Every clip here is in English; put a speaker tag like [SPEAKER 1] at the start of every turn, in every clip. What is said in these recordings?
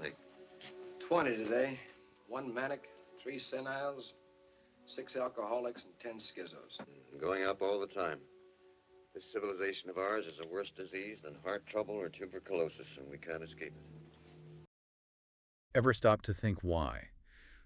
[SPEAKER 1] snake?
[SPEAKER 2] 20 today. 1 manic, 3 seniles, 6 alcoholics, and 10 schizos.
[SPEAKER 1] Going up all the time. This civilization of ours is a worse disease than heart trouble or tuberculosis, and we can't escape it.
[SPEAKER 3] Ever stop to think why?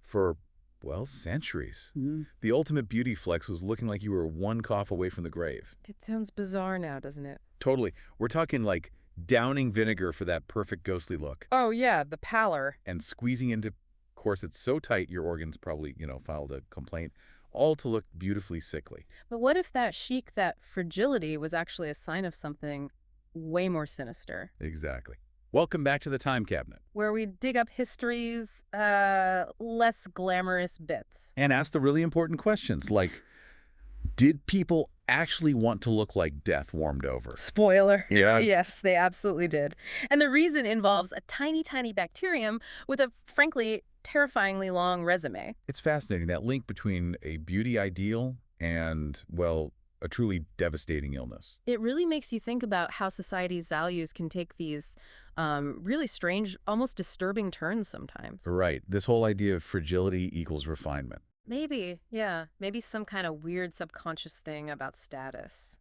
[SPEAKER 3] For, well, centuries.
[SPEAKER 4] Mm.
[SPEAKER 3] The ultimate beauty flex was looking like you were one cough away from the grave.
[SPEAKER 4] It sounds bizarre now, doesn't it?
[SPEAKER 3] Totally. We're talking like downing vinegar for that perfect ghostly look.
[SPEAKER 4] Oh, yeah, the pallor.
[SPEAKER 3] And squeezing into corsets so tight your organs probably, filed a complaint, all to look beautifully sickly.
[SPEAKER 4] But what if that chic, that fragility, was actually a sign of something way more sinister?
[SPEAKER 3] Exactly. Welcome back to the Time Cabinet.
[SPEAKER 4] Where we dig up history's less glamorous bits.
[SPEAKER 3] And ask the really important questions like, did people actually want to look like death warmed over?
[SPEAKER 4] Spoiler.
[SPEAKER 3] Yeah.
[SPEAKER 4] Yes, they absolutely did. And the reason involves a tiny, tiny bacterium with a, frankly, terrifyingly long resume.
[SPEAKER 3] It's fascinating, that link between a beauty ideal and, well, a truly devastating illness.
[SPEAKER 4] It really makes you think about how society's values can take these really strange, almost disturbing turns sometimes.
[SPEAKER 3] Right. This whole idea of fragility equals refinement.
[SPEAKER 4] Maybe, yeah. Maybe some kind of weird subconscious thing about status.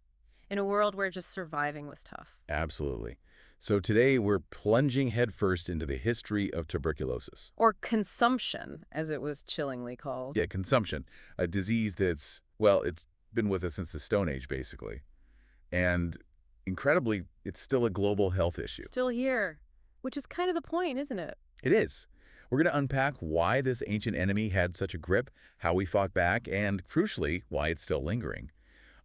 [SPEAKER 4] In a world where just surviving was tough.
[SPEAKER 3] Absolutely. So today we're plunging headfirst into the history of tuberculosis.
[SPEAKER 4] Or consumption, as it was chillingly called.
[SPEAKER 3] Yeah, consumption. A disease that's, well, it's been with us since the Stone Age, basically. And incredibly, it's still a global health issue.
[SPEAKER 4] Still here, which is kind of the point, isn't it?
[SPEAKER 3] It is. We're going to unpack why this ancient enemy had such a grip, how we fought back, and crucially, why it's still lingering.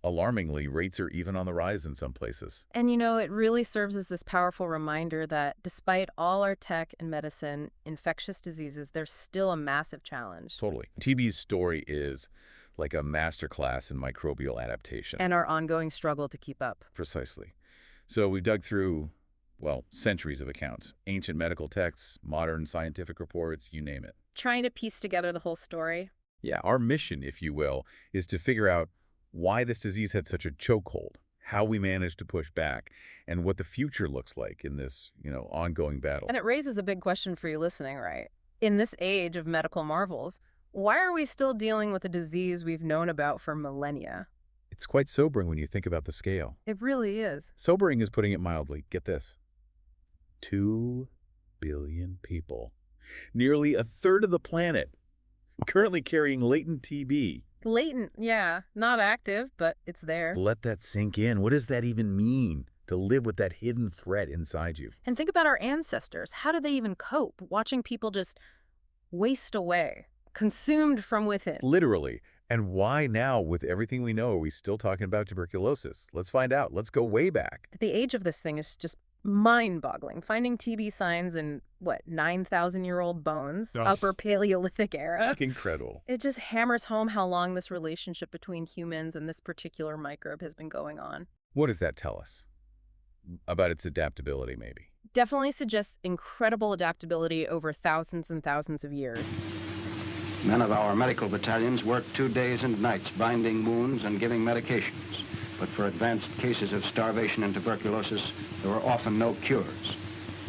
[SPEAKER 3] Alarmingly, rates are even on the rise in some places.
[SPEAKER 4] And it really serves as this powerful reminder that despite all our tech and medicine, infectious diseases, there's still a massive challenge.
[SPEAKER 3] Totally. TB's story is like a masterclass in microbial adaptation.
[SPEAKER 4] And our ongoing struggle to keep up.
[SPEAKER 3] Precisely. So we've dug through, well, centuries of accounts, ancient medical texts, modern scientific reports, you name it.
[SPEAKER 4] Trying to piece together the whole story.
[SPEAKER 3] Yeah, our mission, if you will, is to figure out why this disease had such a chokehold, how we managed to push back, and what the future looks like in this, ongoing battle.
[SPEAKER 4] And it raises a big question for you listening, right? In this age of medical marvels, why are we still dealing with a disease we've known about for millennia?
[SPEAKER 3] It's quite sobering when you think about the scale.
[SPEAKER 4] It really is.
[SPEAKER 3] Sobering is putting it mildly. Get this. 2 billion people, nearly a third of the planet, currently carrying latent TB.
[SPEAKER 4] Latent, yeah. Not active, but it's there.
[SPEAKER 3] Let that sink in. What does that even mean, to live with that hidden threat inside you?
[SPEAKER 4] And think about our ancestors. How did they even cope, watching people just waste away, consumed from within?
[SPEAKER 3] Literally. And why now, with everything we know, are we still talking about tuberculosis? Let's find out. Let's go way back.
[SPEAKER 4] The age of this thing is just mind-boggling. Finding TB signs in, 9,000-year-old bones, Upper Paleolithic era.
[SPEAKER 3] Incredible.
[SPEAKER 4] It just hammers home how long this relationship between humans and this particular microbe has been going on.
[SPEAKER 3] What does that tell us? About its adaptability, maybe?
[SPEAKER 4] Definitely suggests incredible adaptability over thousands and thousands of years.
[SPEAKER 2] Men of our medical battalions worked 2 days and nights binding wounds and giving medications. But for advanced cases of starvation and tuberculosis, there were often no cures.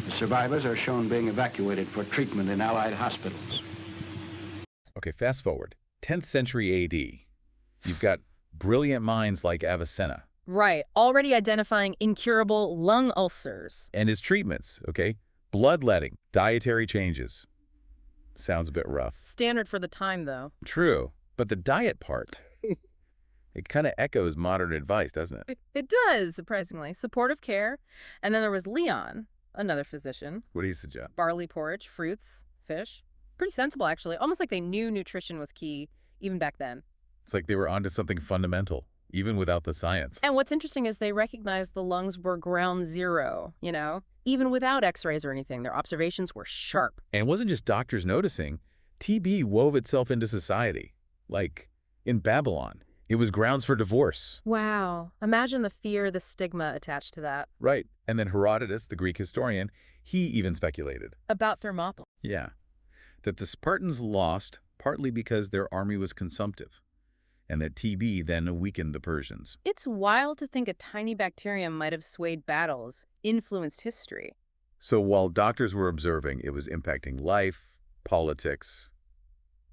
[SPEAKER 2] The survivors are shown being evacuated for treatment in Allied hospitals.
[SPEAKER 3] Okay, fast forward. 10th century AD. You've got brilliant minds like Avicenna.
[SPEAKER 4] Right, already identifying incurable lung ulcers.
[SPEAKER 3] And his treatments, okay? Bloodletting, dietary changes. Sounds a bit rough.
[SPEAKER 4] Standard for the time, though.
[SPEAKER 3] True, but the diet part, it kind of echoes modern advice, doesn't it?
[SPEAKER 4] It does, surprisingly. Supportive care. And then there was Leon, another physician.
[SPEAKER 3] What do you suggest?
[SPEAKER 4] Barley porridge, fruits, fish. Pretty sensible, actually. Almost like they knew nutrition was key, even back then.
[SPEAKER 3] It's like they were onto something fundamental, even without the science.
[SPEAKER 4] And what's interesting is they recognized the lungs were ground zero, Even without x-rays or anything, their observations were sharp.
[SPEAKER 3] And it wasn't just doctors noticing. TB wove itself into society. Like in Babylon, it was grounds for divorce.
[SPEAKER 4] Wow. Imagine the fear, the stigma attached to that.
[SPEAKER 3] Right. And then Herodotus, the Greek historian, he even speculated.
[SPEAKER 4] About Thermopylae.
[SPEAKER 3] Yeah. That the Spartans lost partly because their army was consumptive, and that TB then weakened the Persians.
[SPEAKER 4] It's wild to think a tiny bacterium might have swayed battles, influenced history.
[SPEAKER 3] So while doctors were observing, it was impacting life, politics,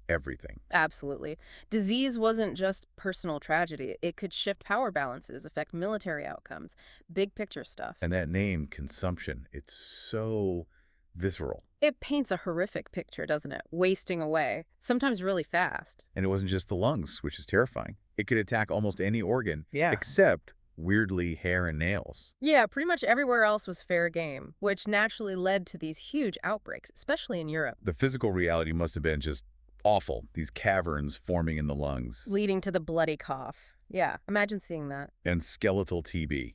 [SPEAKER 3] everything.
[SPEAKER 4] Absolutely. Disease wasn't just personal tragedy. It could shift power balances, affect military outcomes, big picture stuff.
[SPEAKER 3] And that name, consumption, it's so visceral.
[SPEAKER 4] It paints a horrific picture, doesn't it? Wasting away, sometimes really fast.
[SPEAKER 3] And it wasn't just the lungs, which is terrifying. It could attack almost any organ,
[SPEAKER 4] Yeah.
[SPEAKER 3] except, weirdly, hair and nails.
[SPEAKER 4] Yeah, pretty much everywhere else was fair game, which naturally led to these huge outbreaks, especially in Europe.
[SPEAKER 3] The physical reality must have been just awful, these caverns forming in the lungs.
[SPEAKER 4] Leading to the bloody cough. Yeah, imagine seeing that.
[SPEAKER 3] And skeletal TB,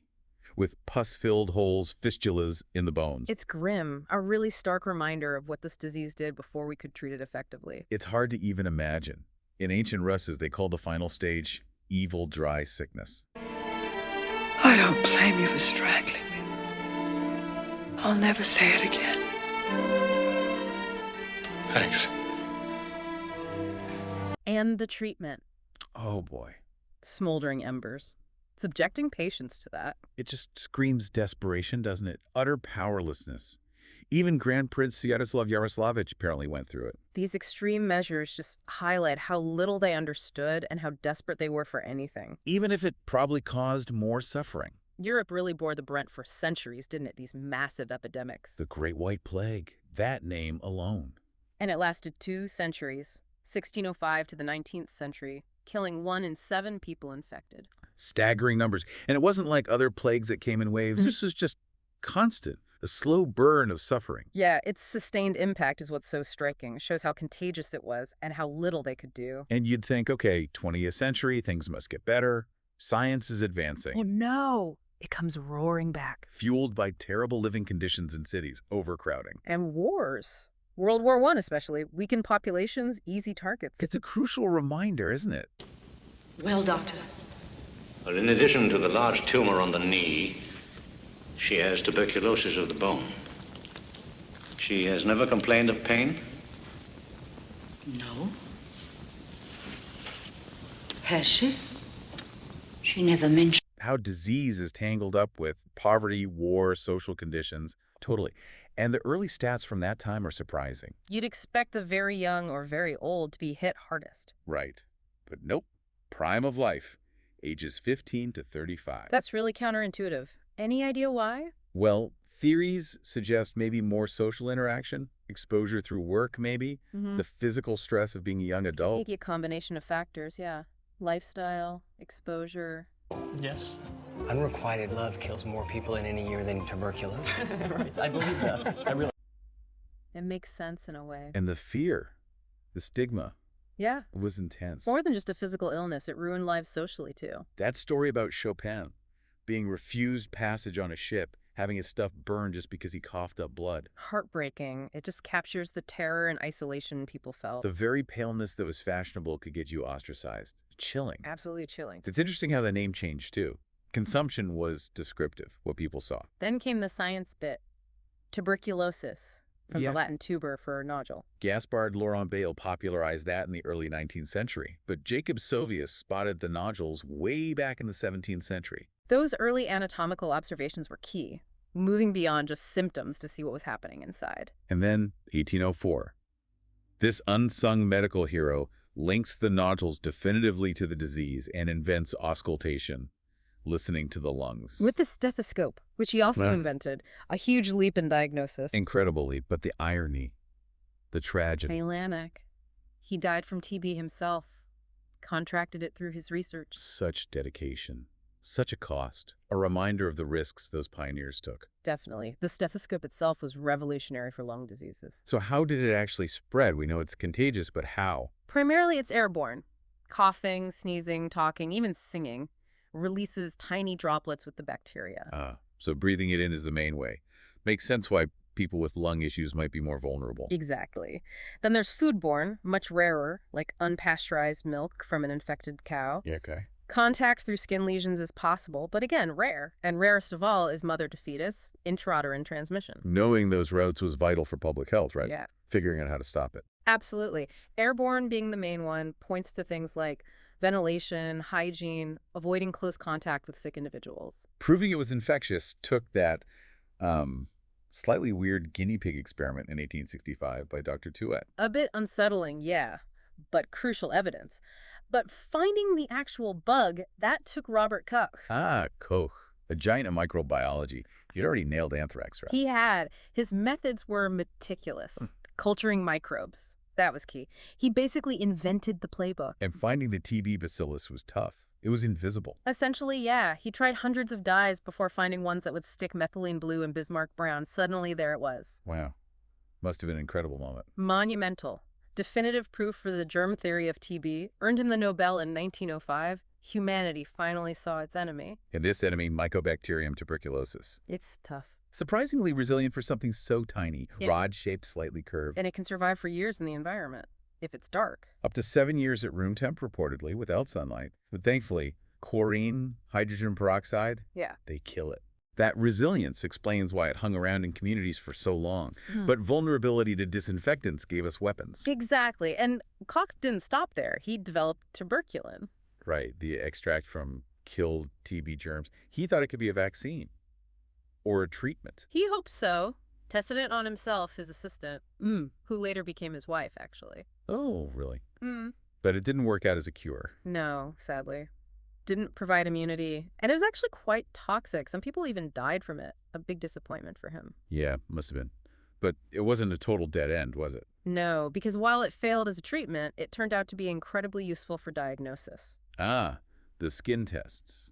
[SPEAKER 3] with pus-filled holes, fistulas in the bones.
[SPEAKER 4] It's grim, a really stark reminder of what this disease did before we could treat it effectively.
[SPEAKER 3] It's hard to even imagine. In ancient Russes, they called the final stage evil dry sickness.
[SPEAKER 5] I don't blame you for strangling me. I'll never say it again.
[SPEAKER 6] Thanks.
[SPEAKER 4] And the treatment.
[SPEAKER 3] Oh boy.
[SPEAKER 4] Smoldering embers. Subjecting patients to that.
[SPEAKER 3] It just screams desperation, doesn't it? Utter powerlessness. Even Grand Prince Sviatoslav Yaroslavich apparently went through it.
[SPEAKER 4] These extreme measures just highlight how little they understood and how desperate they were for anything.
[SPEAKER 3] Even if it probably caused more suffering.
[SPEAKER 4] Europe really bore the brunt for centuries, didn't it? These massive epidemics.
[SPEAKER 3] The Great White Plague, that name alone.
[SPEAKER 4] And it lasted 2 centuries, 1605 to the 19th century, killing 1 in 7 people infected.
[SPEAKER 3] Staggering numbers. And it wasn't like other plagues that came in waves. This was just constant, a slow burn of suffering.
[SPEAKER 4] Yeah, its sustained impact is what's so striking. It shows how contagious it was and how little they could do.
[SPEAKER 3] And you'd think, okay, 20th century, things must get better. Science is advancing.
[SPEAKER 4] Oh no! It comes roaring back.
[SPEAKER 3] Fueled by terrible living conditions in cities, overcrowding.
[SPEAKER 4] And wars. World War I especially. Weakened populations, easy targets.
[SPEAKER 3] It's a crucial reminder, isn't it?
[SPEAKER 7] Well, Doctor.
[SPEAKER 6] Well, in addition to the large tumor on the knee, she has tuberculosis of the bone. She has never complained of pain?
[SPEAKER 7] No. Has she? She never mentioned.
[SPEAKER 3] How disease is tangled up with poverty, war, social conditions. Totally. And the early stats from that time are surprising.
[SPEAKER 4] You'd expect the very young or very old to be hit hardest.
[SPEAKER 3] Right. But nope. Prime of life. Ages 15 to 35.
[SPEAKER 4] That's really counterintuitive. Any idea why?
[SPEAKER 3] Well, theories suggest maybe more social interaction, exposure through work maybe, the physical stress of being a young adult.
[SPEAKER 4] Maybe a combination of factors, yeah. Lifestyle, exposure.
[SPEAKER 8] Yes. Unrequited love kills more people in any year than tuberculosis. Right, I believe that. I really.
[SPEAKER 4] It makes sense in a way.
[SPEAKER 3] And the fear, the stigma,
[SPEAKER 4] Yeah.
[SPEAKER 3] was intense.
[SPEAKER 4] More than just a physical illness, it ruined lives socially too.
[SPEAKER 3] That story about Chopin being refused passage on a ship, having his stuff burned just because he coughed up blood.
[SPEAKER 4] Heartbreaking. It just captures the terror and isolation people felt.
[SPEAKER 3] The very paleness that was fashionable could get you ostracized. Chilling.
[SPEAKER 4] Absolutely chilling.
[SPEAKER 3] It's interesting how the name changed too. Consumption was descriptive, what people saw.
[SPEAKER 4] Then came the science bit. Tuberculosis, from
[SPEAKER 3] Yes.
[SPEAKER 4] the Latin tuber for nodule.
[SPEAKER 3] Gaspard Laurent Bayle popularized that in the early 19th century, but Jacob Sovius spotted the nodules way back in the 17th century.
[SPEAKER 4] Those early anatomical observations were key, moving beyond just symptoms to see what was happening inside.
[SPEAKER 3] And then 1804. This unsung medical hero links the nodules definitively to the disease and invents auscultation, listening to the lungs.
[SPEAKER 4] With the stethoscope, which he also invented, a huge leap in diagnosis.
[SPEAKER 3] Incredibly, but the irony, the tragedy.
[SPEAKER 4] Melanek. He died from TB himself, contracted it through his research.
[SPEAKER 3] Such dedication, such a cost, a reminder of the risks those pioneers took.
[SPEAKER 4] Definitely. The stethoscope itself was revolutionary for lung diseases.
[SPEAKER 3] So how did it actually spread? We know it's contagious, but how?
[SPEAKER 4] Primarily, it's airborne. Coughing, sneezing, talking, even singing releases tiny droplets with the bacteria.
[SPEAKER 3] So breathing it in is the main way. Makes sense why people with lung issues might be more vulnerable.
[SPEAKER 4] Exactly. Then there's foodborne, much rarer, like unpasteurized milk from an infected cow.
[SPEAKER 3] Yeah, okay.
[SPEAKER 4] Contact through skin lesions is possible, but again, rare. And rarest of all is mother to fetus, intrauterine transmission.
[SPEAKER 3] Knowing those routes was vital for public health, right?
[SPEAKER 4] Yeah.
[SPEAKER 3] Figuring out how to stop it.
[SPEAKER 4] Absolutely. Airborne being the main one points to things like ventilation, hygiene, avoiding close contact with sick individuals.
[SPEAKER 3] Proving it was infectious took that Slightly weird guinea pig experiment in 1865 by Dr. Tuet.
[SPEAKER 4] A bit unsettling, yeah, but crucial evidence. But finding the actual bug, that took Robert Koch.
[SPEAKER 3] Ah, Koch, a giant in microbiology. He'd already nailed anthrax, right?
[SPEAKER 4] He had. His methods were meticulous. Culturing microbes. That was key. He basically invented the playbook.
[SPEAKER 3] And finding the TB bacillus was tough. It was invisible.
[SPEAKER 4] Essentially, yeah. He tried hundreds of dyes before finding ones that would stick methylene blue and Bismarck brown. Suddenly, there it was.
[SPEAKER 3] Wow. Must have been an incredible moment.
[SPEAKER 4] Monumental. Definitive proof for the germ theory of TB. Earned him the Nobel in 1905. Humanity finally saw its enemy.
[SPEAKER 3] And this enemy, Mycobacterium tuberculosis.
[SPEAKER 4] It's tough.
[SPEAKER 3] Surprisingly resilient for something so tiny,
[SPEAKER 4] Yeah.
[SPEAKER 3] rod-shaped, slightly curved.
[SPEAKER 4] And it can survive for years in the environment, if it's dark.
[SPEAKER 3] Up to 7 years at room temp, reportedly, without sunlight. But thankfully, chlorine, hydrogen peroxide,
[SPEAKER 4] Yeah.
[SPEAKER 3] they kill it. That resilience explains why it hung around in communities for so long. But vulnerability to disinfectants gave us weapons.
[SPEAKER 4] Exactly. And Koch didn't stop there. He developed tuberculin.
[SPEAKER 3] Right, the extract from killed TB germs. He thought it could be a vaccine or a treatment.
[SPEAKER 4] He hoped so. Tested it on himself, his assistant, who later became his wife, actually.
[SPEAKER 3] Oh, really? But it didn't work out as a cure.
[SPEAKER 4] No, sadly. Didn't provide immunity. And it was actually quite toxic. Some people even died from it. A big disappointment for him.
[SPEAKER 3] Yeah, must have been. But it wasn't a total dead end, was it?
[SPEAKER 4] No, because while it failed as a treatment, it turned out to be incredibly useful for diagnosis.
[SPEAKER 3] Ah, the skin tests.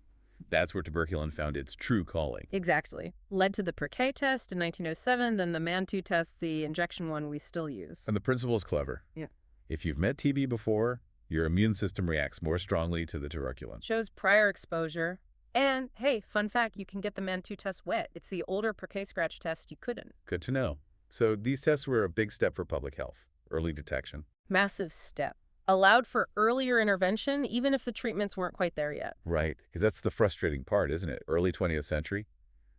[SPEAKER 3] That's where tuberculin found its true calling.
[SPEAKER 4] Exactly. Led to the Perquet test in 1907, then the Mantoux test, the injection one we still use.
[SPEAKER 3] And the principle is clever.
[SPEAKER 4] Yeah.
[SPEAKER 3] If you've met TB before, your immune system reacts more strongly to the tuberculin.
[SPEAKER 4] Shows prior exposure. And, hey, fun fact, you can get the Mantoux test wet. It's the older Perquet scratch test you couldn't.
[SPEAKER 3] Good to know. So these tests were a big step for public health, early detection.
[SPEAKER 4] Massive step. Allowed for earlier intervention, even if the treatments weren't quite there yet.
[SPEAKER 3] Right, because that's the frustrating part, isn't it? Early 20th century,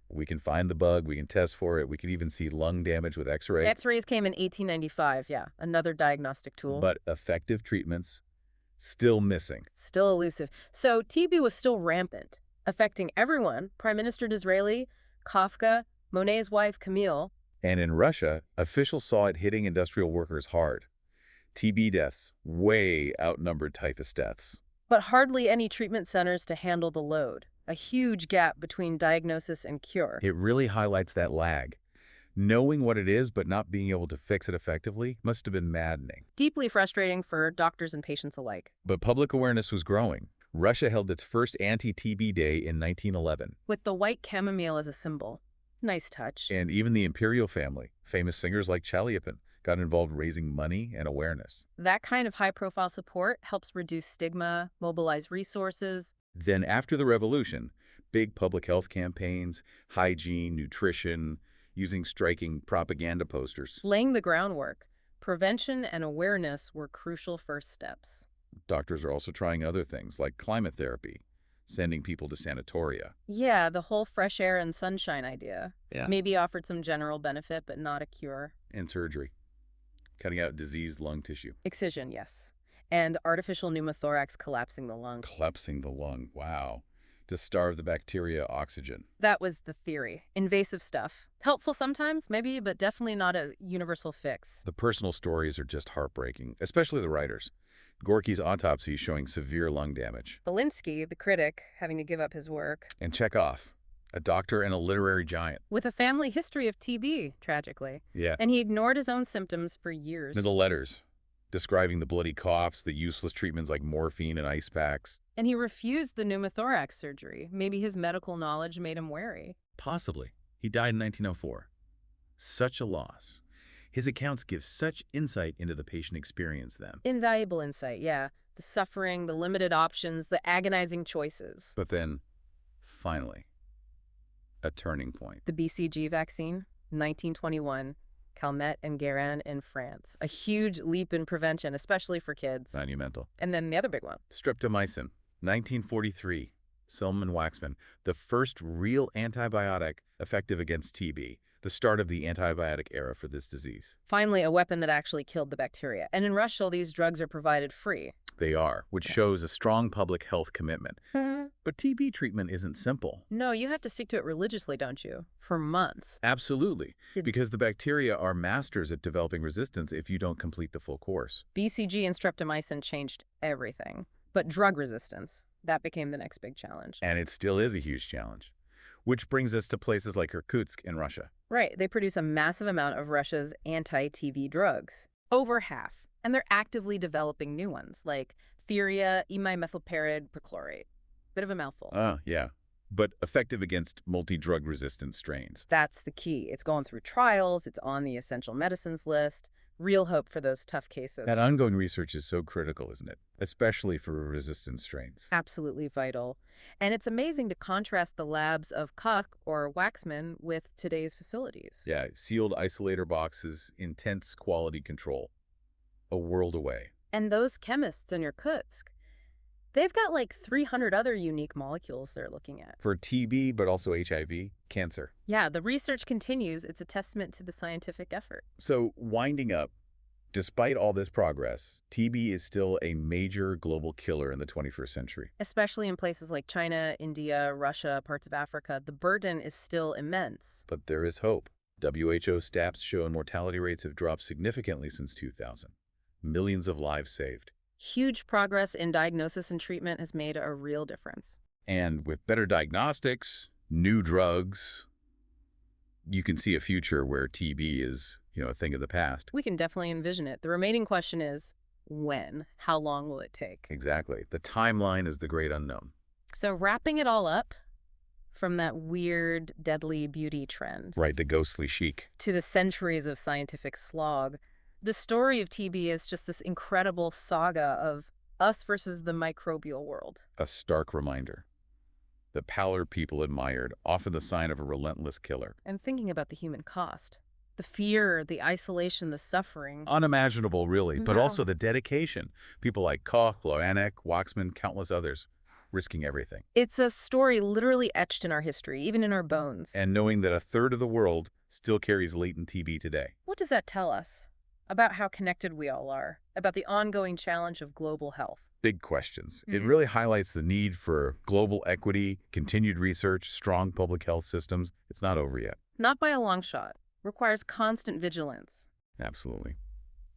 [SPEAKER 3] we can find the bug, we can test for it, we can even see lung damage with X-ray.
[SPEAKER 4] X-rays came in 1895, yeah, another diagnostic tool.
[SPEAKER 3] But effective treatments, still missing.
[SPEAKER 4] Still elusive. So TB was still rampant, affecting everyone. Prime Minister Disraeli, Kafka, Monet's wife Camille.
[SPEAKER 3] And in Russia, officials saw it hitting industrial workers hard. TB deaths way outnumbered typhus deaths.
[SPEAKER 4] But hardly any treatment centers to handle the load. A huge gap between diagnosis and cure.
[SPEAKER 3] It really highlights that lag. Knowing what it is but not being able to fix it effectively must have been maddening.
[SPEAKER 4] Deeply frustrating for doctors and patients alike.
[SPEAKER 3] But public awareness was growing. Russia held its first anti-TB day in 1911.
[SPEAKER 4] With the white chamomile as a symbol. Nice touch.
[SPEAKER 3] And even the imperial family, famous singers like Chaliapin, got involved raising money and awareness.
[SPEAKER 4] That kind of high-profile support helps reduce stigma, mobilize resources.
[SPEAKER 3] Then after the revolution, big public health campaigns, hygiene, nutrition, using striking propaganda posters.
[SPEAKER 4] Laying the groundwork. Prevention and awareness were crucial first steps.
[SPEAKER 3] Doctors are also trying other things like climate therapy, sending people to sanatoria.
[SPEAKER 4] Yeah, the whole fresh air and sunshine idea.
[SPEAKER 3] Yeah.
[SPEAKER 4] Maybe offered some general benefit, but not a cure.
[SPEAKER 3] And surgery, cutting out diseased lung tissue.
[SPEAKER 4] Excision, yes. And artificial pneumothorax collapsing the lung.
[SPEAKER 3] Collapsing the lung, wow. To starve the bacteria oxygen.
[SPEAKER 4] That was the theory. Invasive stuff. Helpful sometimes, maybe, but definitely not a universal fix.
[SPEAKER 3] The personal stories are just heartbreaking, especially the writers. Gorky's autopsy showing severe lung damage.
[SPEAKER 4] Belinsky, the critic, having to give up his work.
[SPEAKER 3] And Chekhov, a doctor and a literary giant.
[SPEAKER 4] With a family history of TB, tragically.
[SPEAKER 3] Yeah.
[SPEAKER 4] And he ignored his own symptoms for years.
[SPEAKER 3] And the letters, describing the bloody coughs, the useless treatments like morphine and ice packs.
[SPEAKER 4] And he refused the pneumothorax surgery. Maybe his medical knowledge made him wary.
[SPEAKER 3] Possibly. He died in 1904. Such a loss. His accounts give such insight into the patient experience then.
[SPEAKER 4] Invaluable insight, yeah. The suffering, the limited options, the agonizing choices.
[SPEAKER 3] But then, finally, a turning point.
[SPEAKER 4] The BCG vaccine, 1921, Calmette and Guérin in France. A huge leap in prevention, especially for kids.
[SPEAKER 3] Monumental.
[SPEAKER 4] And then the other big one.
[SPEAKER 3] Streptomycin, 1943. Silman Waxman, the first real antibiotic effective against TB. The start of the antibiotic era for this disease.
[SPEAKER 4] Finally, a weapon that actually killed the bacteria. And in Russia, these drugs are provided free.
[SPEAKER 3] They are, which shows a strong public health commitment. But TB treatment isn't simple.
[SPEAKER 4] No, you have to stick to it religiously, don't you? For months.
[SPEAKER 3] Absolutely, because the bacteria are masters at developing resistance if you don't complete the full course.
[SPEAKER 4] BCG and streptomycin changed everything. But drug resistance, that became the next big challenge.
[SPEAKER 3] And it still is a huge challenge. Which brings us to places like Irkutsk in Russia.
[SPEAKER 4] Right, they produce a massive amount of Russia's anti-TB drugs. Over half. And they're actively developing new ones, like Thiria, imimethylparid perchlorate. Bit of a mouthful.
[SPEAKER 3] Yeah. But effective against multi-drug resistant strains.
[SPEAKER 4] That's the key. It's going through trials. It's on the essential medicines list. Real hope for those tough cases.
[SPEAKER 3] That ongoing research is so critical, isn't it? Especially for resistant strains.
[SPEAKER 4] Absolutely vital. And it's amazing to contrast the labs of Koch or Waxman with today's facilities.
[SPEAKER 3] Yeah, sealed isolator boxes, intense quality control. A world away.
[SPEAKER 4] And those chemists in Irkutsk, they've got like 300 other unique molecules they're looking at.
[SPEAKER 3] For TB, but also HIV, cancer.
[SPEAKER 4] Yeah, the research continues. It's a testament to the scientific effort.
[SPEAKER 3] So, winding up, despite all this progress, TB is still a major global killer in the 21st century.
[SPEAKER 4] Especially in places like China, India, Russia, parts of Africa, the burden is still immense.
[SPEAKER 3] But there is hope. WHO stats show mortality rates have dropped significantly since 2000. Millions of lives saved.
[SPEAKER 4] Huge progress in diagnosis and treatment has made a real difference.
[SPEAKER 3] And with better diagnostics, new drugs, you can see a future where TB is, a thing of the past.
[SPEAKER 4] We can definitely envision it. The remaining question is, when? How long will it take?
[SPEAKER 3] Exactly. The timeline is the great unknown.
[SPEAKER 4] So wrapping it all up, from that weird, deadly beauty trend.
[SPEAKER 3] Right, the ghostly chic.
[SPEAKER 4] To the centuries of scientific slog. The story of TB is just this incredible saga of us versus the microbial world.
[SPEAKER 3] A stark reminder. The pallor people admired, often the sign of a relentless killer.
[SPEAKER 4] And thinking about the human cost. The fear, the isolation, the suffering.
[SPEAKER 3] Unimaginable, really, but
[SPEAKER 4] No.
[SPEAKER 3] also the dedication. People like Koch, Waxman, countless others, risking everything.
[SPEAKER 4] It's a story literally etched in our history, even in our bones.
[SPEAKER 3] And knowing that a third of the world still carries latent TB today.
[SPEAKER 4] What does that tell us? About how connected we all are, about the ongoing challenge of global health.
[SPEAKER 3] Big questions. It really highlights the need for global equity, continued research, strong public health systems. It's not over yet.
[SPEAKER 4] Not by a long shot. Requires constant vigilance.
[SPEAKER 3] Absolutely.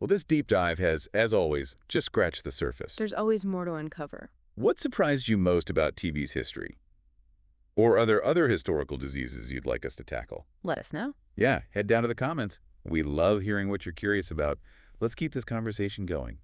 [SPEAKER 3] Well, this deep dive has, as always, just scratched the surface.
[SPEAKER 4] There's always more to uncover.
[SPEAKER 3] What surprised you most about TB's history? Or are there other historical diseases you'd like us to tackle?
[SPEAKER 4] Let us know.
[SPEAKER 3] Yeah, head down to the comments. We love hearing what you're curious about. Let's keep this conversation going.